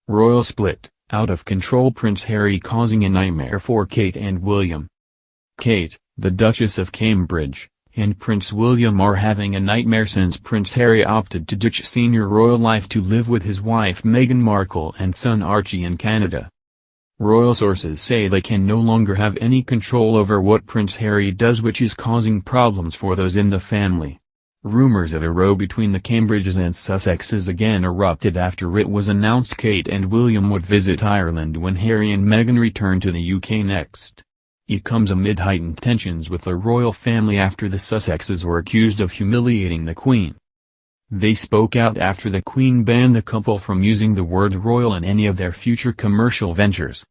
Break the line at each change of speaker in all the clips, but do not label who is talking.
Royal split, out of control. Prince Harry causing a nightmare for Kate and William. Kate, the Duchess of Cambridge, and Prince William are having a nightmare since Prince Harry opted to ditch senior royal life to live with his wife Meghan Markle and son Archie in Canada. Royal sources say they can no longer have any control over what Prince Harry does, which is causing problems for those in the family. Rumors of a row between the Cambridges and Sussexes again erupted after it was announced Kate and William would visit Ireland when Harry and Meghan return to the UK next. It comes amid heightened tensions with the royal family after the Sussexes were accused of humiliating the Queen. They spoke out after the Queen banned the couple from using the word royal in any of their future commercial ventures.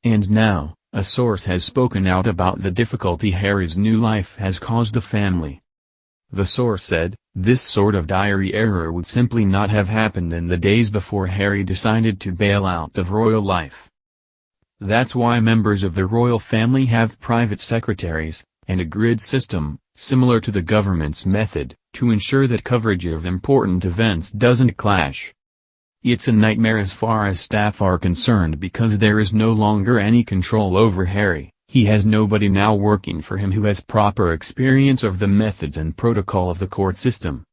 And now, a source has spoken out about the difficulty Harry's new life has caused the family. The source said, "This sort of diary error would simply not have happened in the days before Harry decided to bail out of royal life. That's why members of the royal family have private secretaries, and a grid system, similar to the government's method, to ensure that coverage of important events doesn't clash. It's a nightmare as far as staff are concerned because there is no longer any control over Harry. He has nobody now working for him who has proper experience of the methods and protocol of the court system.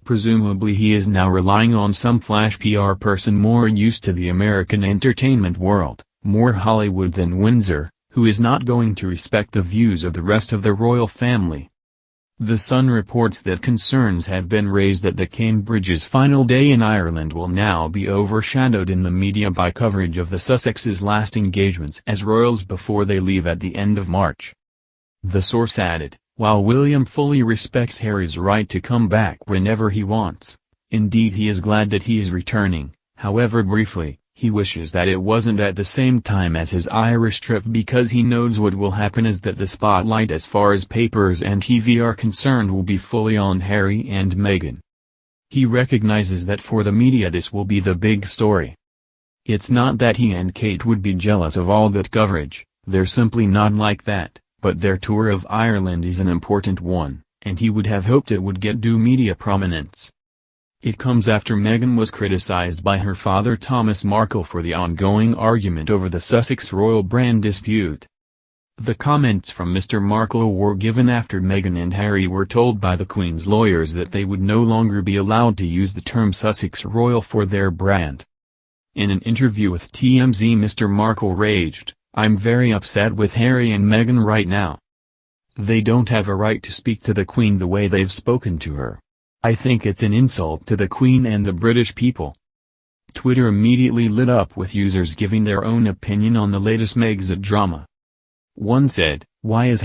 Presumably he is now relying on some flash PR person more used to the American entertainment world, more Hollywood than Windsor, who is not going to respect the views of the rest of the royal family." The Sun reports that concerns have been raised that the Cambridges' final day in Ireland will now be overshadowed in the media by coverage of the Sussexes' last engagements as royals before they leave at the end of March. The source added, "While William fully respects Harry's right to come back whenever he wants, indeed he is glad that he is returning, however briefly, he wishes that it wasn't at the same time as his Irish trip because he knows what will happen is that the spotlight as far as papers and TV are concerned will be fully on Harry and Meghan. He recognizes that for the media this will be the big story. It's not that he and Kate would be jealous of all that coverage, they're simply not like that, but their tour of Ireland is an important one, and he would have hoped it would get due media prominence." It comes after Meghan was criticized by her father Thomas Markle for the ongoing argument over the Sussex royal brand dispute. The comments from Mr. Markle were given after Meghan and Harry were told by the Queen's lawyers that they would no longer be allowed to use the term Sussex royal for their brand. In an interview with TMZ, Mr. Markle raged, "I'm very upset with Harry and Meghan right now. They don't have a right to speak to the Queen the way they've spoken to her. I think it's an insult to the Queen and the British people." Twitter immediately lit up with users giving their own opinion on the latest Megxit drama. One said, "Why is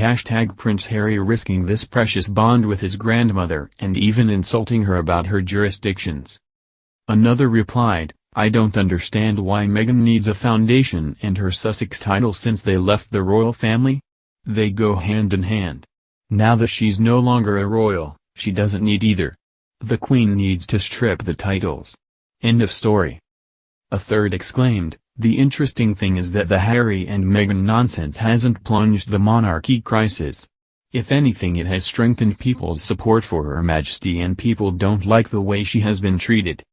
#Prince Harry risking this precious bond with his grandmother and even insulting her about her jurisdictions?" Another replied, "I don't understand why Meghan needs a foundation and her Sussex title since they left the royal family. They go hand in hand. Now that she's no longer a royal, she doesn't need either. The Queen needs to strip the titles. End of story." A third exclaimed, "The interesting thing is that the Harry and Meghan nonsense hasn't plunged the monarchy crisis. If anything, it has strengthened people's support for Her Majesty, and people don't like the way she has been treated."